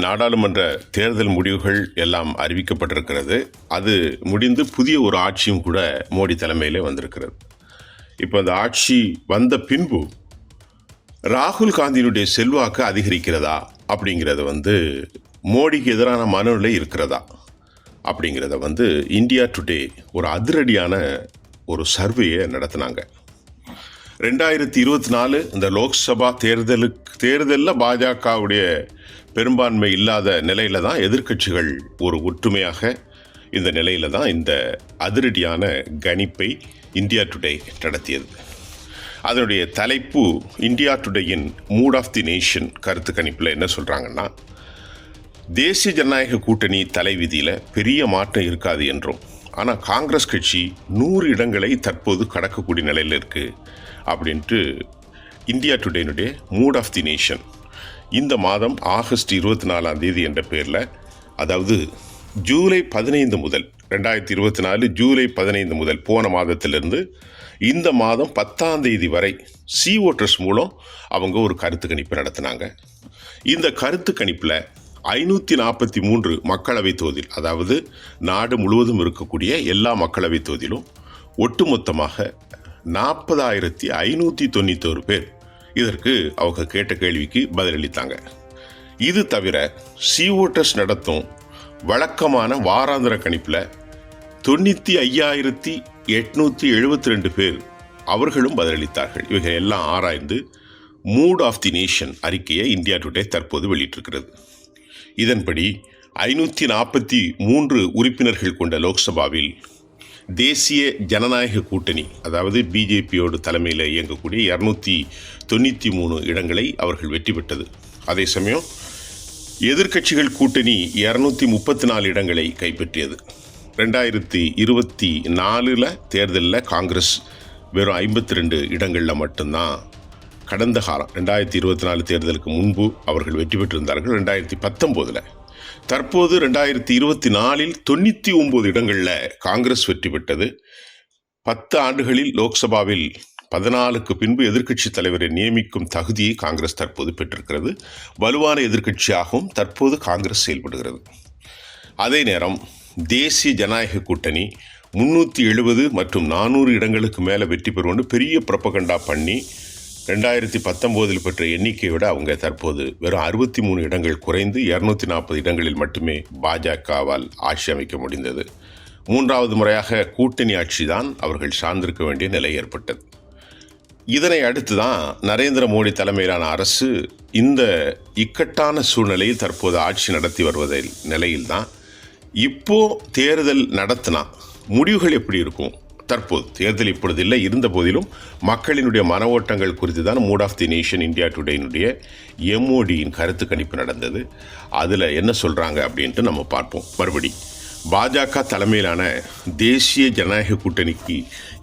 நாடாளுமன்ற தேர்தல் முடிவுகள் எல்லாம் அறிவிக்கப்பட்டிருக்கிறது. அது முடிந்து புதிய ஒரு ஆட்சியும் கூட மோடி தலைமையிலே வந்திருக்கிறது. இப்போ அந்த ஆட்சி வந்த பின்பு ராகுல் காந்தியினுடைய செல்வாக்கு அதிகரிக்கிறதா அப்படிங்கிறத மோடிக்கு எதிரான மனநிலை இருக்கிறதா அப்படிங்கிறத இந்தியா டுடே ஒரு அதிரடியான ஒரு சர்வேயை நடத்தினாங்க. 2024 இந்த லோக்சபா தேர்தலில் பாஜகவுடைய பெரும்பான்மை இல்லாத நிலையில தான் எதிர்க்கட்சிகள் ஒரு ஒற்றுமையாக இந்த நிலையில தான் இந்த அதிரடியான கணிப்பை இந்தியா டுடே நடத்தியது. அதனுடைய தலைப்பு இந்தியா டுடேயின் மூட் ஆஃப் தி நேஷன் கருத்து கணிப்பில் என்ன சொல்கிறாங்கன்னா, தேசிய ஜனநாயக கூட்டணி தலைவிதியில் பெரிய மாற்றம் இருக்காது என்றும், ஆனால் காங்கிரஸ் கட்சி 100 இடங்களை தற்போது கடக்கக்கூடிய நிலையில் இருக்குது அப்படின்ட்டு இந்தியா டுடேனுடைய மூட் ஆஃப் தி நேஷன் இந்த மாதம் ஆகஸ்ட் 24 என்ற பேரில், அதாவது ஜூலை 15 முதல் 2024 ஜூலை 15 முதல் போன மாதத்திலிருந்து இந்த மாதம் 10 வரை ஓட்டர்ஸ் மூலம் அவங்க ஒரு கருத்து கணிப்பு நடத்தினாங்க. இந்த கருத்து கணிப்பில் 543 மக்களவை தொகுதியில், அதாவது நாடு முழுவதும் இருக்கக்கூடிய எல்லா மக்களவை தொகுதியிலும் ஒட்டுமொத்தமாக 40,591 பேர் இதற்கு அவங்க கேட்ட கேள்விக்கு பதிலளித்தாங்க. இது தவிர ஓட்டர்ஸ் நடத்தும் வழக்கமான வாராந்திர கணிப்பில் 95,872 பேர் அவர்களும் பதிலளித்தார்கள். இவைகள் எல்லாம் ஆராய்ந்து மூட் ஆஃப் தி நேஷன் அறிக்கையை இந்தியா டுடே தற்போது வெளியிட்டிருக்கிறது. இதன்படி 543 உறுப்பினர்கள் கொண்ட லோக்சபாவில் தேசிய ஜனநாயக கூட்டணி, அதாவது பிஜேபியோடு தலைமையில் இயங்கக்கூடிய 293 இடங்களை அவர்கள் வெற்றி பெற்றது. அதே சமயம் எதிர்க்கட்சிகள் கூட்டணி 234 இடங்களை கைப்பற்றியது. 2024 தேர்தலில் காங்கிரஸ் வெறும் 52 இடங்களில் மட்டும்தான் கடந்த காலம் 2024 தேர்தலுக்கு முன்பு அவர்கள் வெற்றி பெற்றிருந்தார்கள். 2019 தற்போது 2024 99 இடங்களில் காங்கிரஸ் வெற்றி பெற்றது. 10 ஆண்டுகளில் லோக்சபாவில் 14க்கு பின்பு எதிர்க்கட்சி தலைவரை நியமிக்கும் தகுதியை காங்கிரஸ் தற்போது பெற்றிருக்கிறது. வலுவான எதிர்க்கட்சியாகவும் தற்போது காங்கிரஸ் செயல்படுகிறது. அதே நேரம் தேசிய ஜனநாயக கூட்டணி 370 மற்றும் 400 இடங்களுக்கு மேலே வெற்றி பெறுவோன்னு பெரிய புரொபகண்டா பண்ணி 2019 பெற்ற எண்ணிக்கையை விட அவங்க தற்போது வெறும் 63 இடங்கள் குறைந்து 240 இடங்களில் மட்டுமே பாஜகவால் ஆட்சி அமைக்க முடிந்தது. 3வது முறையாக கூட்டணி ஆட்சி தான் அவர்கள் சார்ந்திருக்க வேண்டிய நிலை ஏற்பட்டது. இதனை அடுத்து தான் நரேந்திர மோடி தலைமையிலான அரசு இந்த இக்கட்டான சூழ்நிலையில் தற்போது ஆட்சி நடத்தி வருவதில் நிலையில்தான் இப்போ தேர்தல் நடத்தினா முடிவுகள் எப்படி இருக்கும்? தற்போது தேர்தல் இப்பொழுது இல்லை, இருந்த போதிலும் மக்களினுடைய மன ஓட்டங்கள் குறித்து தான் mood of the nation India டுடேனுடைய எம்ஓடியின் கருத்து கணிப்பு நடந்தது. அதில் என்ன சொல்கிறாங்க அப்படின்ட்டு நம்ம பார்ப்போம். மறுபடி பாஜக தலைமையிலான தேசிய ஜனநாயக கூட்டணிக்கு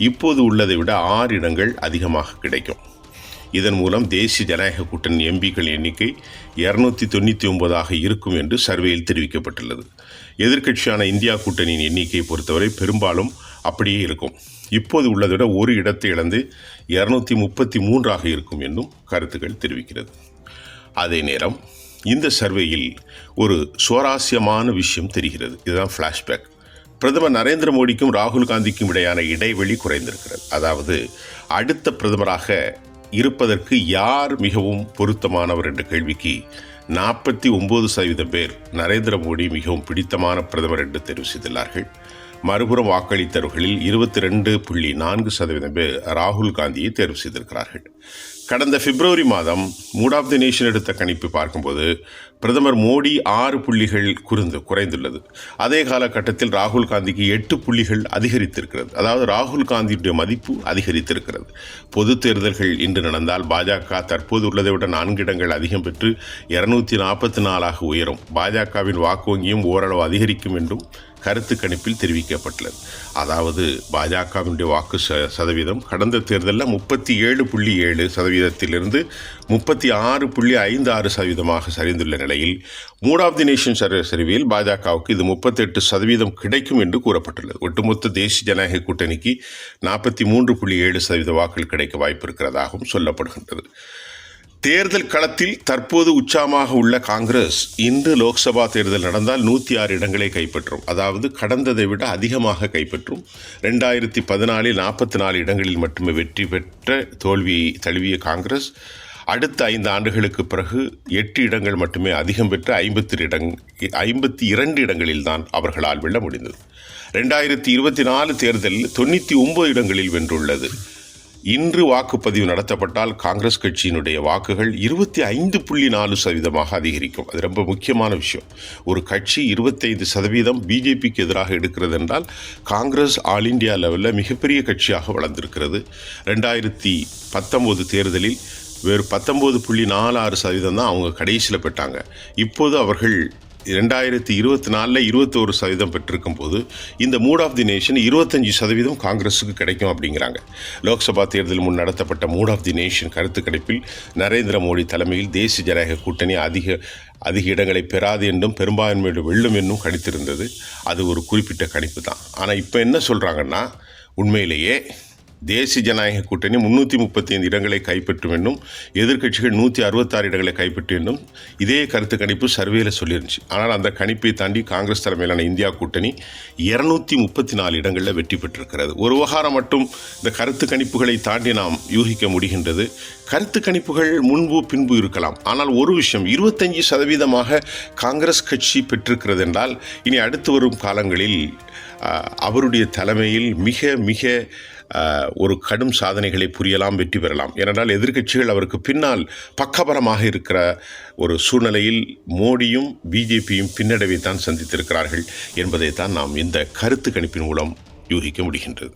இப்போது உள்ளதை விட 6 இடங்கள் அதிகமாக கிடைக்கும். இதன் மூலம் தேசிய ஜனநாயக கூட்டணி எம்பிக்கள் எண்ணிக்கை 299 இருக்கும் என்று சர்வேயில் தெரிவிக்கப்பட்டுள்ளது. எதிர்க்கட்சியான இந்தியா கூட்டணியின் எண்ணிக்கையை பொறுத்தவரை பெரும்பாலும் அப்படியே இருக்கும். இப்போது உள்ளதை விட ஒரு இடத்தை இழந்து 233 இருக்கும் என்னும் கருத்துக்கள் தெரிவிக்கிறது. அதே நேரம் இந்த சர்வேயில் ஒரு சுவாரஸ்யமான விஷயம் தெரிகிறது. இதுதான் ஃப்ளாஷ்பேக். பிரதமர் நரேந்திர மோடிக்கும் ராகுல் காந்திக்கும் இடையான இடைவெளி குறைந்திருக்கிறது. அதாவது அடுத்த பிரதமராக இருப்பதற்கு யார் மிகவும் பொருத்தமானவர் என்ற கேள்விக்கு 49% பேர் நரேந்திர மோடி மிகவும் பிடித்தமான பிரதமர் என்று தெரிவு செய்துள்ளார்கள். மறுபுறம் வாக்களித்தவர்களில் 22.4% பேர் ராகுல் காந்தியை தேர்வு செய்திருக்கிறார்கள். கடந்த பிப்ரவரி மாதம் மூட் ஆஃப் தி நேஷன் எடுத்த கணிப்பு பார்க்கும்போது பிரதமர் மோடி 6 புள்ளிகள் குறைந்துள்ளது. அதே காலகட்டத்தில் ராகுல் காந்திக்கு 8 புள்ளிகள் அதிகரித்திருக்கிறது. அதாவது ராகுல் காந்தியுடைய மதிப்பு அதிகரித்திருக்கிறது. பொது தேர்தல்கள் இன்று நடந்தால் பாஜக தற்போது உள்ளதை விட 4 இடங்கள் அதிகம் பெற்று 244 உயரும். பாஜகவின் வாக்கு வங்கியும் ஓரளவு அதிகரிக்கும் என்றும் கருத்து கணிப்பில் தெரிவிக்கப்பட்டுள்ளது. அதாவது பாஜகவினுடைய வாக்கு சதவீதம் கடந்த தேர்தலில் 37.7% 36.56% சரிந்துள்ள நிலையில் மூட் ஆஃப் தி நேஷன் சர்வேயில் பாஜகவுக்கு இது 38% கிடைக்கும் என்று கூறப்பட்டுள்ளது. ஒட்டுமொத்த தேசிய ஜனநாயக கூட்டணிக்கு 43.7% வாக்குகள் கிடைக்க வாய்ப்பு இருக்கிறதாகவும் சொல்லப்படுகின்றது. தேர்தல் களத்தில் தற்போது உச்சமாக உள்ள காங்கிரஸ் இன்று லோக்சபா தேர்தல் நடந்தால் 106 இடங்களை கைப்பற்றும். அதாவது கடந்ததை விட அதிகமாக கைப்பற்றும். 2014 44 இடங்களில் மட்டுமே வெற்றி பெற்ற தோல்வியை தழுவிய காங்கிரஸ் அடுத்த 5 ஆண்டுகளுக்கு பிறகு 8 இடங்கள் மட்டுமே அதிகம் பெற்ற 52 இடங்களில் தான் அவர்களால் வெல்ல முடிந்தது. 2024 தேர்தலில் 99 இடங்களில் வென்றுள்ளது. இன்று வாக்குப்பதிவு நடத்தப்பட்டால் காங்கிரஸ் கட்சியினுடைய வாக்குகள் 25.4% அதிகரிக்கும். அது ரொம்ப முக்கியமான விஷயம். ஒரு கட்சி 25% பிஜேபிக்கு எதிராக எடுக்கிறது என்றால் காங்கிரஸ் ஆல் இண்டியா லெவலில் மிகப்பெரிய கட்சியாக வளர்ந்திருக்கிறது. 2019 தேர்தலில் வெறும் 19.46% தான் அவங்க கடைசியில் பெற்றாங்க. இப்போது அவர்கள் 2024 21% பெற்றிருக்கும் போது இந்த மூட் ஆஃப் தி நேஷன் 25% காங்கிரஸுக்கு கிடைக்கும் அப்படிங்கிறாங்க. லோக்சபா தேர்தல் முன் நடத்தப்பட்ட மூட் ஆஃப் தி நேஷன் கருத்து கணிப்பில் நரேந்திர மோடி தலைமையில் தேசிய ஜனநாயக கூட்டணி அதிக இடங்களை பெறாது என்றும் பெரும்பான்மையோடு வெல்லும் என்றும் கணித்திருந்தது. அது ஒரு குறிப்பிட்ட கணிப்பு தான். ஆனால் இப்போ என்ன சொல்கிறாங்கன்னா, உண்மையிலேயே தேசிய ஜனநாயக கூட்டணி 335 இடங்களை கைப்பற்றும் என்னும், எதிர்க்கட்சிகள் 166 இடங்களை கைப்பற்றும் என்னும் இதே கருத்து கணிப்பு சர்வேயில் சொல்லியிருந்துச்சு. ஆனால் அந்த கணிப்பை தாண்டி காங்கிரஸ் தலைமையிலான இந்தியா கூட்டணி 234 இடங்களில் வெற்றி பெற்றிருக்கிறது. ஒரு விவகாரம் மட்டும் இந்த கருத்து கணிப்புகளை தாண்டி நாம் யூகிக்க முடிகின்றது. கருத்து கணிப்புகள் முன்பு பின்பு இருக்கலாம். ஆனால் ஒரு விஷயம், 25% காங்கிரஸ் கட்சி பெற்றிருக்கிறது என்றால் இனி அடுத்து வரும் காலங்களில் அவருடைய தலைமையில் மிக ஒரு கடும் சாதனைகளை புரியலாம், வெற்றி பெறலாம். ஏனென்றால் எதிர்க்கட்சிகள் அவருக்கு பின்னால் பக்கபலமாக இருக்கிற ஒரு சூழ்நிலையில் மோடியும் பிஜேபியும் பின்னடைவை தான் சந்தித்திருக்கிறார்கள் என்பதை தான் நாம் இந்த கருத்து கணிப்பின் மூலம் யூகிக்க முடிகின்றது.